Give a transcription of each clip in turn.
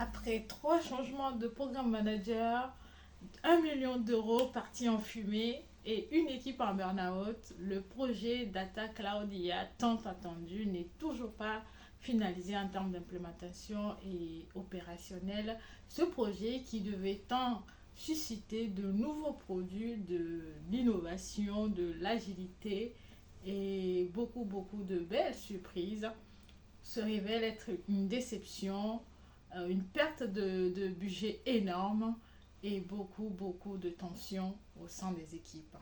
Après 3 changements de programme manager, 1 million d'euros partis en fumée et une équipe en burn-out, le projet Data Cloud IA tant attendu n'est toujours pas finalisé en termes d'implémentation et opérationnel. Ce projet qui devait tant susciter de nouveaux produits, de l'innovation, de l'agilité et beaucoup de belles surprises se révèle être une déception, une perte de budget énorme et beaucoup de tensions au sein des équipes.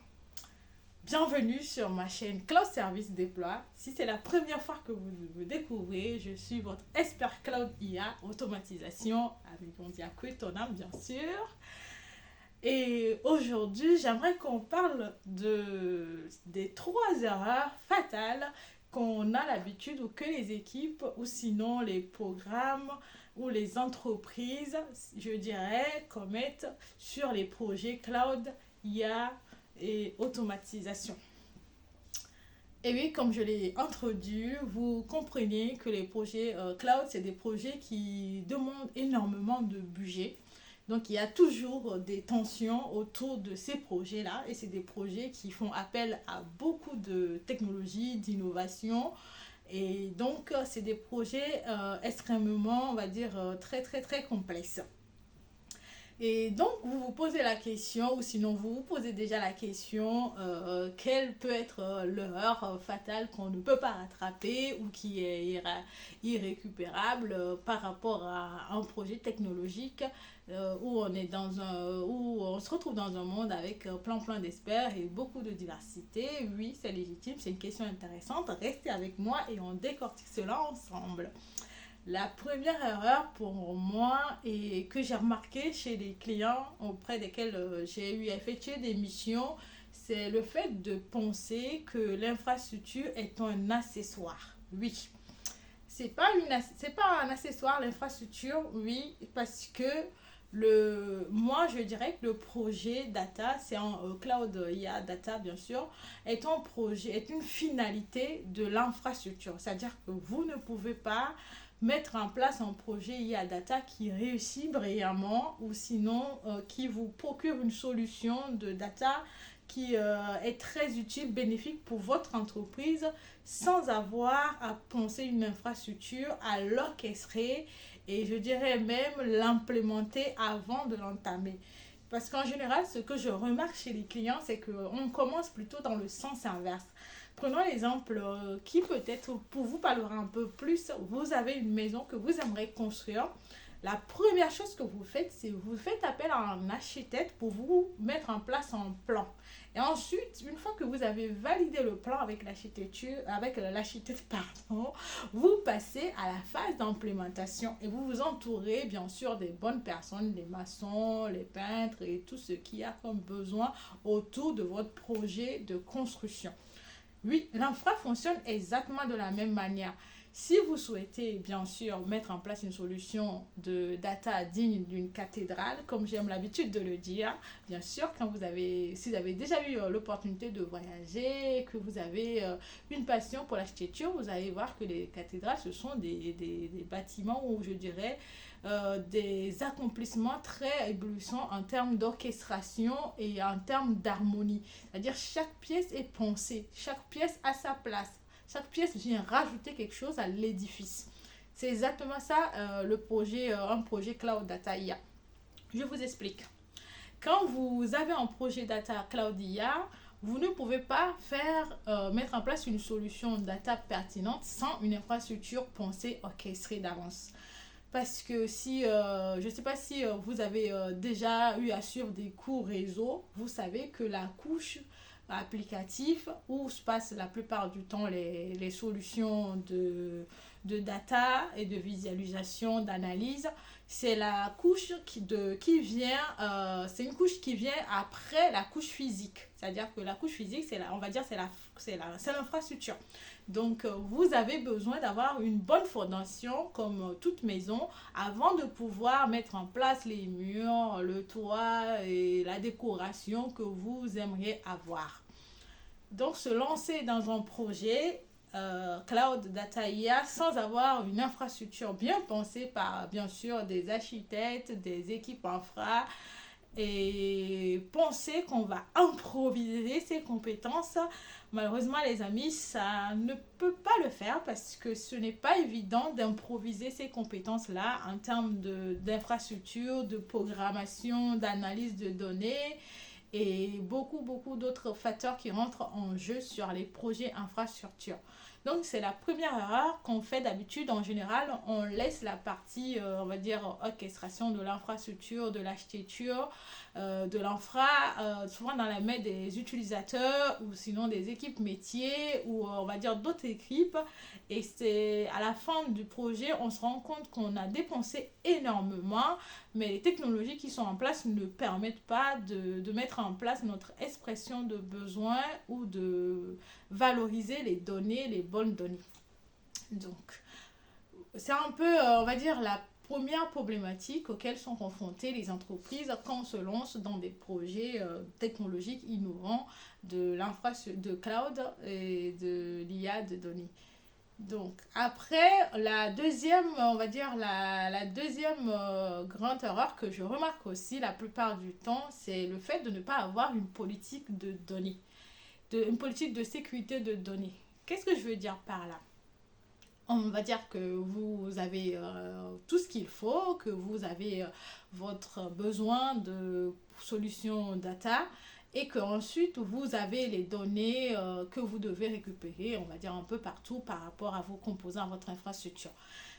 Bienvenue sur ma chaîne Cloud Service Déploie. Si c'est la première fois que vous me découvrez, je suis votre expert Cloud IA, automatisation, avec mon diaquetonam bien sûr. Et aujourd'hui, j'aimerais qu'on parle des 3 erreurs fatales qu'on a l'habitude ou que les équipes ou sinon les programmes ou les entreprises, je dirais, commettent sur les projets cloud, IA et automatisation. Et oui, comme je l'ai introduit, vous comprenez que les projets cloud, c'est des projets qui demandent énormément de budget. Donc il y a toujours des tensions autour de ces projets-là et c'est des projets qui font appel à beaucoup de technologies, d'innovation et donc c'est des projets extrêmement, on va dire, très complexes. Et donc, vous vous posez la question, ou sinon vous vous posez déjà la question, quelle peut être l'erreur fatale qu'on ne peut pas rattraper ou qui est irrécupérable par rapport à un projet technologique où on se retrouve dans un monde avec plein d'experts et beaucoup de diversité. Oui, c'est légitime, c'est une question intéressante. Restez avec moi et on décortique cela ensemble. La première erreur pour moi et que j'ai remarqué chez les clients auprès desquels j'ai eu à effectuer des missions, c'est le fait de penser que l'infrastructure est un accessoire. Oui, c'est pas un accessoire l'infrastructure, oui, parce que moi je dirais que le projet data, c'est un cloud IA data bien sûr, est un projet, est une finalité de l'infrastructure. C'est-à-dire que vous ne pouvez pas mettre en place un projet IA Data qui réussit brillamment ou sinon qui vous procure une solution de data qui est très utile, bénéfique pour votre entreprise sans avoir à penser une infrastructure, à l'orchestrer et je dirais même l'implémenter avant de l'entamer. Parce qu'en général, ce que je remarque chez les clients, c'est qu'on commence plutôt dans le sens inverse. Prenons l'exemple qui peut-être pour vous parlera un peu plus. Vous avez une maison que vous aimeriez construire. La première chose que vous faites, c'est vous faites appel à un architecte pour vous mettre en place un plan. Et ensuite, une fois que vous avez validé le plan avec l'architecte, pardon, vous passez à la phase d'implémentation et vous vous entourez bien sûr des bonnes personnes, les maçons, les peintres et tout ce qui a comme besoin autour de votre projet de construction. Oui, l'infra fonctionne exactement de la même manière. Si vous souhaitez, bien sûr, mettre en place une solution de data digne d'une cathédrale, comme j'aime l'habitude de le dire, bien sûr, si vous avez déjà eu l'opportunité de voyager, que vous avez une passion pour l'architecture, vous allez voir que les cathédrales, ce sont des bâtiments où, je dirais, des accomplissements très éblouissants en termes d'orchestration et en termes d'harmonie. C'est-à-dire chaque pièce est pensée, chaque pièce a sa place, chaque pièce vient rajouter quelque chose à l'édifice. C'est exactement ça un projet Cloud Data IA. Je vous explique. Quand vous avez un projet Data Cloud IA, vous ne pouvez pas mettre en place une solution data pertinente sans une infrastructure pensée, orchestrée d'avance. Parce que je ne sais pas si vous avez déjà eu à suivre des cours réseau, vous savez que la couche applicative où se passent la plupart du temps les solutions de data et de visualisation, d'analyse, c'est la couche qui vient, c'est une couche qui vient après la couche physique. C'est-à-dire que la couche physique, on va dire, c'est l'infrastructure. Donc, vous avez besoin d'avoir une bonne fondation, comme toute maison, avant de pouvoir mettre en place les murs, le toit et la décoration que vous aimeriez avoir. Donc, se lancer dans un projet cloud data IA sans avoir une infrastructure bien pensée par, bien sûr, des architectes, des équipes infra, et penser qu'on va improviser ces compétences, malheureusement les amis, ça ne peut pas le faire parce que ce n'est pas évident d'improviser ces compétences-là en termes d'infrastructure, de programmation, d'analyse de données et beaucoup d'autres facteurs qui rentrent en jeu sur les projets infrastructure. Donc, c'est la première erreur qu'on fait d'habitude. En général, on laisse la partie, on va dire, orchestration de l'infrastructure, de l'architecture, de l'infra, souvent dans la main des utilisateurs ou sinon des équipes métiers ou on va dire d'autres équipes. Et c'est à la fin du projet, on se rend compte qu'on a dépensé énormément, mais les technologies qui sont en place ne permettent pas de mettre en place notre expression de besoin ou de valoriser les données, les bonnes données. Donc, c'est un peu, on va dire, la première problématique auxquelles sont confrontées les entreprises quand on se lance dans des projets technologiques innovants de cloud et de l'IA de données. Donc, après, la deuxième, on va dire, la deuxième grande erreur que je remarque aussi la plupart du temps, c'est le fait de ne pas avoir une politique de données, une politique de sécurité de données. Qu'est-ce que je veux dire par là? On va dire que vous avez tout ce qu'il faut, que vous avez votre besoin de solutions data et que ensuite vous avez les données que vous devez récupérer, on va dire un peu partout par rapport à vos composants, à votre infrastructure.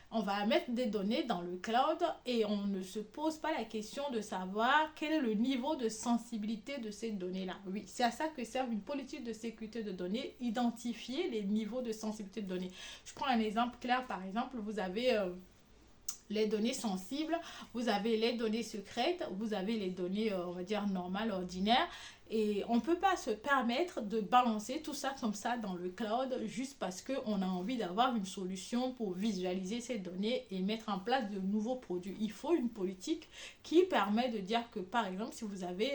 On va mettre des données dans le cloud et on ne se pose pas la question de savoir quel est le niveau de sensibilité de ces données-là. Oui, c'est à ça que sert une politique de sécurité de données, identifier les niveaux de sensibilité de données. Je prends un exemple clair, par exemple, vous avez les données sensibles, vous avez les données secrètes, vous avez les données, on va dire, normales, ordinaires. Et on ne peut pas se permettre de balancer tout ça comme ça dans le cloud juste parce qu'on a envie d'avoir une solution pour visualiser ces données et mettre en place de nouveaux produits. Il faut une politique qui permet de dire que, par exemple, si vous avez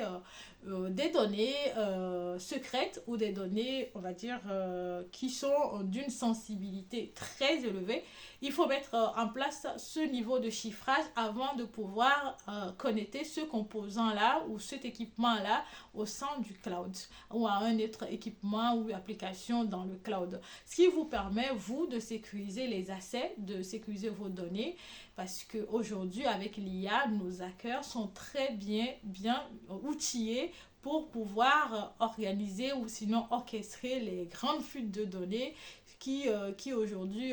des données secrètes ou des données, on va dire, qui sont d'une sensibilité très élevée, il faut mettre en place ce niveau de chiffrage avant de pouvoir connecter ce composant-là ou cet équipement-là au sein du cloud ou à un autre équipement ou application dans le cloud. Ce qui vous permet, vous, de sécuriser les assets, de sécuriser vos données parce qu'aujourd'hui, avec l'IA, nos hackers sont très bien outillés pour pouvoir organiser ou sinon orchestrer les grandes fuites de données qui aujourd'hui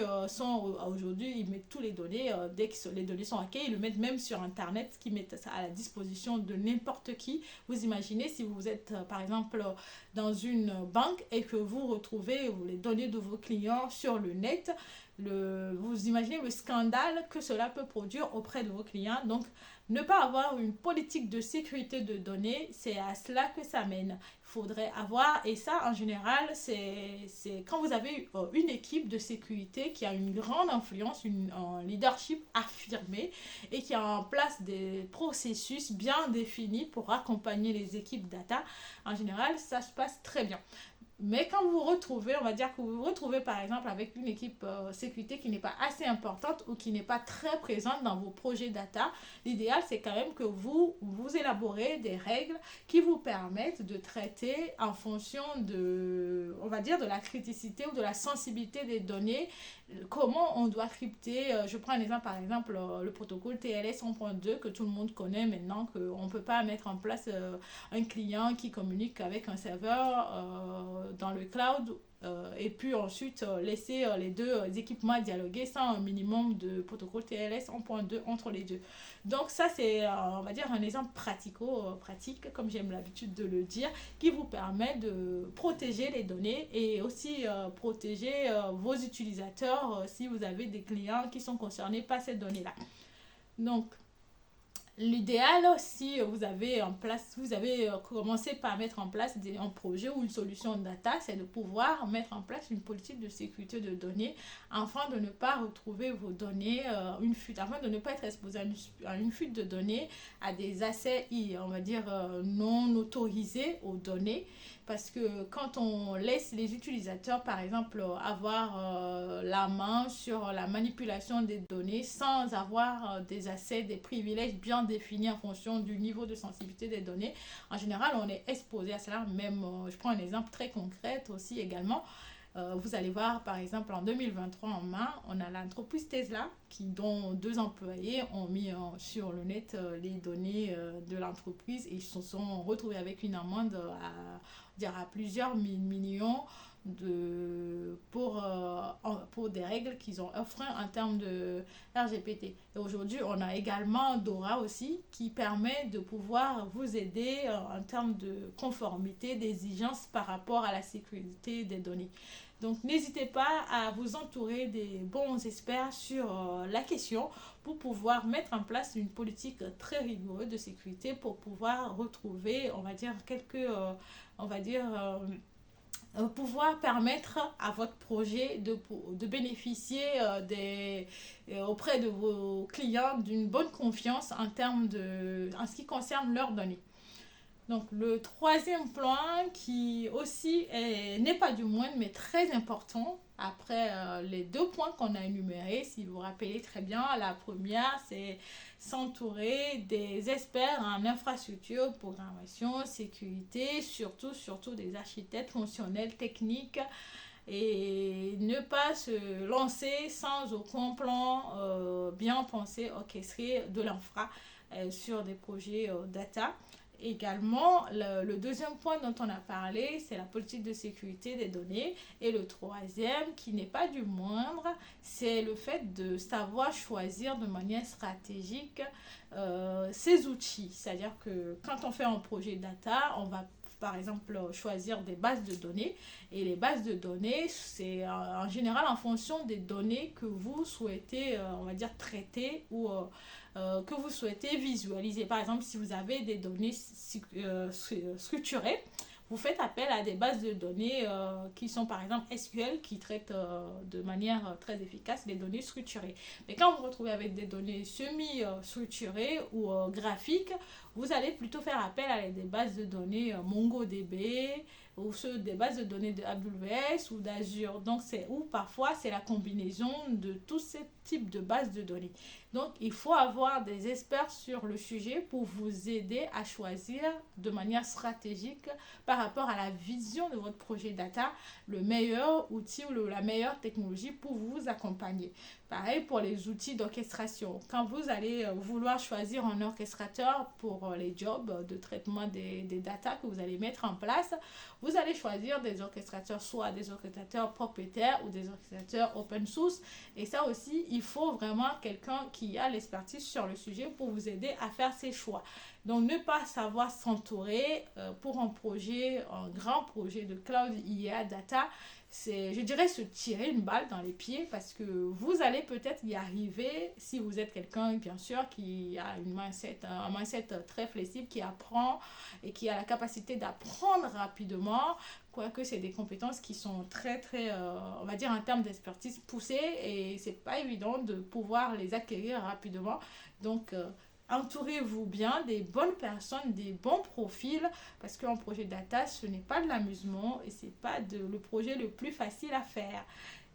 aujourd'hui ils mettent tous les données dès que les données sont hackées, ils le mettent même sur internet, qui mettent ça à la disposition de n'importe qui. Vous imaginez si vous êtes par exemple dans une banque et que vous retrouvez les données de vos clients sur le net, vous imaginez le scandale que cela peut produire auprès de vos clients. Donc ne pas avoir une politique de sécurité de données, c'est à cela que ça mène. Il faudrait avoir, et ça en général, c'est quand vous avez une équipe de sécurité qui a une grande influence, un leadership affirmé et qui a en place des processus bien définis pour accompagner les équipes data. En général, ça se passe très bien. Mais quand vous vous retrouvez, on va dire que vous vous retrouvez par exemple avec une équipe sécurité qui n'est pas assez importante ou qui n'est pas très présente dans vos projets data, l'idéal c'est quand même que vous élaborez des règles qui vous permettent de traiter en fonction de, on va dire, de la criticité ou de la sensibilité des données, comment on doit crypter. Je prends un exemple, par exemple, le protocole TLS 1.2 que tout le monde connaît maintenant, qu'on ne peut pas mettre en place un client qui communique avec un serveur dans le cloud et puis ensuite laisser les deux équipements dialoguer sans un minimum de protocole TLS 1.2 entre les deux. Donc ça c'est on va dire un exemple pratique comme j'aime l'habitude de le dire, qui vous permet de protéger les données et aussi protéger vos utilisateurs si vous avez des clients qui sont concernés par ces données là. Donc l'idéal, si vous avez commencé par mettre en place un projet ou une solution de data, c'est de pouvoir mettre en place une politique de sécurité de données afin de ne pas retrouver vos données, afin de ne pas être exposé à une fuite de données, à des accès, on va dire, non autorisés aux données. parce que quand on laisse les utilisateurs, par exemple, avoir la main sur la manipulation des données sans avoir des accès, des privilèges bien définis en fonction du niveau de sensibilité des données, en général, on est exposé à cela. Même, je prends un exemple très concret aussi également. Vous allez voir, par exemple, en 2023, en mai, on a l'entreprise Tesla, dont 2 employés ont mis sur le net les données de l'entreprise et ils se sont retrouvés avec une amende à plusieurs millions pour des règles qu'ils ont enfreint en termes de RGPD. Et aujourd'hui, on a également Dora aussi qui permet de pouvoir vous aider en termes de conformité, d'exigence par rapport à la sécurité des données. Donc, n'hésitez pas à vous entourer des bons experts sur la question pour pouvoir mettre en place une politique très rigoureuse de sécurité pour pouvoir retrouver, on va dire, pouvoir permettre à votre projet de bénéficier auprès de vos clients d'une bonne confiance en ce qui concerne leurs données. Donc, le troisième point qui aussi n'est pas du moindre, mais très important, après les 2 points qu'on a énumérés, si vous vous rappelez très bien, la première, c'est s'entourer des experts en infrastructure, programmation, sécurité, surtout des architectes fonctionnels, techniques, et ne pas se lancer sans aucun plan bien pensé, orchestré de l'infra sur des projets data. Également, le deuxième point dont on a parlé, c'est la politique de sécurité des données. Et le troisième, qui n'est pas du moindre, c'est le fait de savoir choisir de manière stratégique ces outils. C'est-à-dire que quand on fait un projet data, on va par exemple choisir des bases de données. Et les bases de données, c'est en général en fonction des données que vous souhaitez, on va dire, traiter ou que vous souhaitez visualiser. Par exemple, si vous avez des données structurées, vous faites appel à des bases de données qui sont par exemple SQL qui traitent de manière très efficace les données structurées. Mais quand vous vous retrouvez avec des données semi-structurées ou graphiques, vous allez plutôt faire appel à des bases de données MongoDB ou des bases de données de AWS ou d'Azure. Donc, parfois, c'est la combinaison de tous ces types de bases de données. Donc, il faut avoir des experts sur le sujet pour vous aider à choisir de manière stratégique par rapport à la vision de votre projet data, le meilleur outil ou la meilleure technologie pour vous accompagner. Pareil pour les outils d'orchestration. Quand vous allez vouloir choisir un orchestrateur pour les jobs de traitement des data que vous allez mettre en place, vous allez choisir des orchestrateurs, soit des orchestrateurs propriétaires ou des orchestrateurs open source. Et ça aussi, il faut vraiment quelqu'un qui a l'expertise sur le sujet pour vous aider à faire ces choix. Donc, ne pas savoir s'entourer pour un grand projet de cloud IA data, c'est, je dirais, se tirer une balle dans les pieds parce que vous allez peut-être y arriver si vous êtes quelqu'un, bien sûr, qui a un mindset très flexible, qui apprend et qui a la capacité d'apprendre rapidement, quoique c'est des compétences qui sont très, très, on va dire, en termes d'expertise poussées et c'est pas évident de pouvoir les acquérir rapidement. Donc, entourez-vous bien des bonnes personnes, des bons profils, parce qu'un projet data, ce n'est pas de l'amusement et ce n'est pas le projet le plus facile à faire.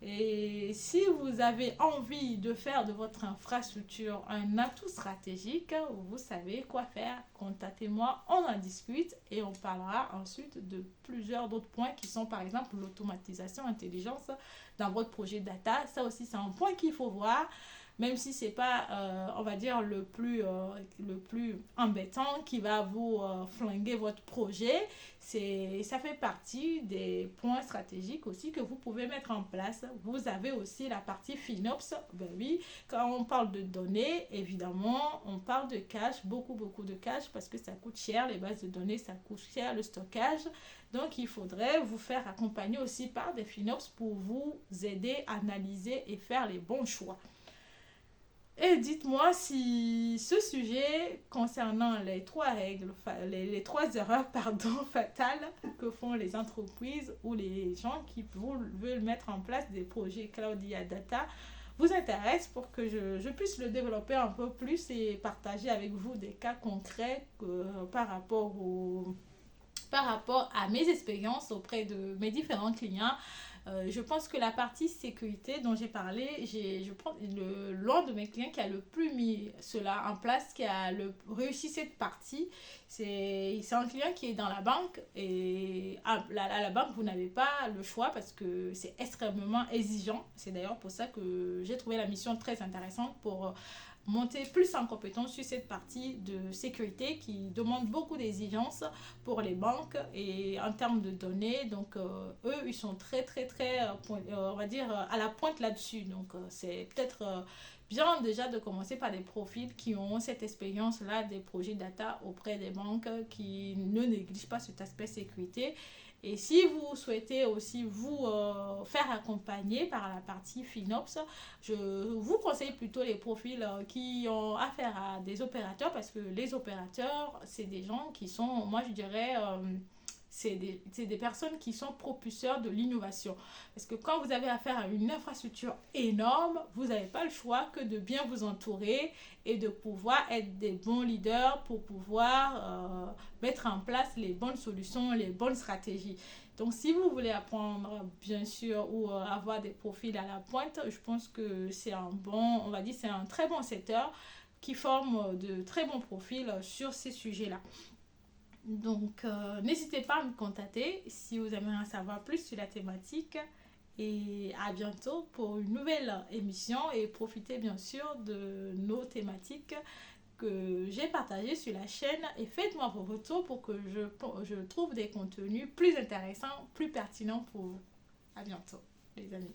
Et si vous avez envie de faire de votre infrastructure un atout stratégique, vous savez quoi faire. Contactez-moi, on en discute et on parlera ensuite de plusieurs d'autres points qui sont par exemple l'automatisation, intelligence dans votre projet data. Ça aussi, c'est un point qu'il faut voir. Même si ce n'est pas, on va dire, le plus embêtant qui va vous flinguer votre projet, ça fait partie des points stratégiques aussi que vous pouvez mettre en place. Vous avez aussi la partie FinOps. Ben oui, quand on parle de données, évidemment, on parle de cache, beaucoup de cache parce que ça coûte cher, les bases de données, ça coûte cher, le stockage. Donc, il faudrait vous faire accompagner aussi par des FinOps pour vous aider à analyser et faire les bons choix. Et dites-moi si ce sujet concernant les 3 règles, les 3 erreurs fatales que font les entreprises ou les gens qui veulent mettre en place des projets Cloud IA Data vous intéresse pour que je puisse le développer un peu plus et partager avec vous des cas concrets par rapport par rapport à mes expériences auprès de mes différents clients. Je pense que la partie sécurité dont j'ai parlé, je prends l'un de mes clients qui a le plus mis cela en place, qui a réussi cette partie. C'est un client qui est dans la banque et à la banque, vous n'avez pas le choix parce que c'est extrêmement exigeant. C'est d'ailleurs pour ça que j'ai trouvé la mission très intéressante pour monter plus en compétence sur cette partie de sécurité qui demande beaucoup d'exigences pour les banques et en termes de données. Donc, eux, ils sont très, on va dire, à la pointe là-dessus. Donc, c'est peut-être bien déjà de commencer par des profils qui ont cette expérience-là des projets data auprès des banques qui ne négligent pas cet aspect sécurité. Et si vous souhaitez aussi vous faire accompagner par la partie FinOps, je vous conseille plutôt les profils qui ont affaire à des opérateurs parce que les opérateurs, c'est des gens qui sont, moi je dirais, c'est des personnes qui sont propulseurs de l'innovation. Parce que quand vous avez affaire à une infrastructure énorme, vous n'avez pas le choix que de bien vous entourer et de pouvoir être des bons leaders pour pouvoir mettre en place les bonnes solutions, les bonnes stratégies. Donc, si vous voulez apprendre, bien sûr, ou avoir des profils à la pointe, je pense que c'est un bon, on va dire, c'est un très bon secteur qui forme de très bons profils sur ces sujets-là. Donc, n'hésitez pas à me contacter si vous aimeriez en savoir plus sur la thématique. Et à bientôt pour une nouvelle émission et profitez bien sûr de nos thématiques que j'ai partagées sur la chaîne et faites-moi vos retours pour que je trouve des contenus plus intéressants, plus pertinents pour vous. À bientôt les amis.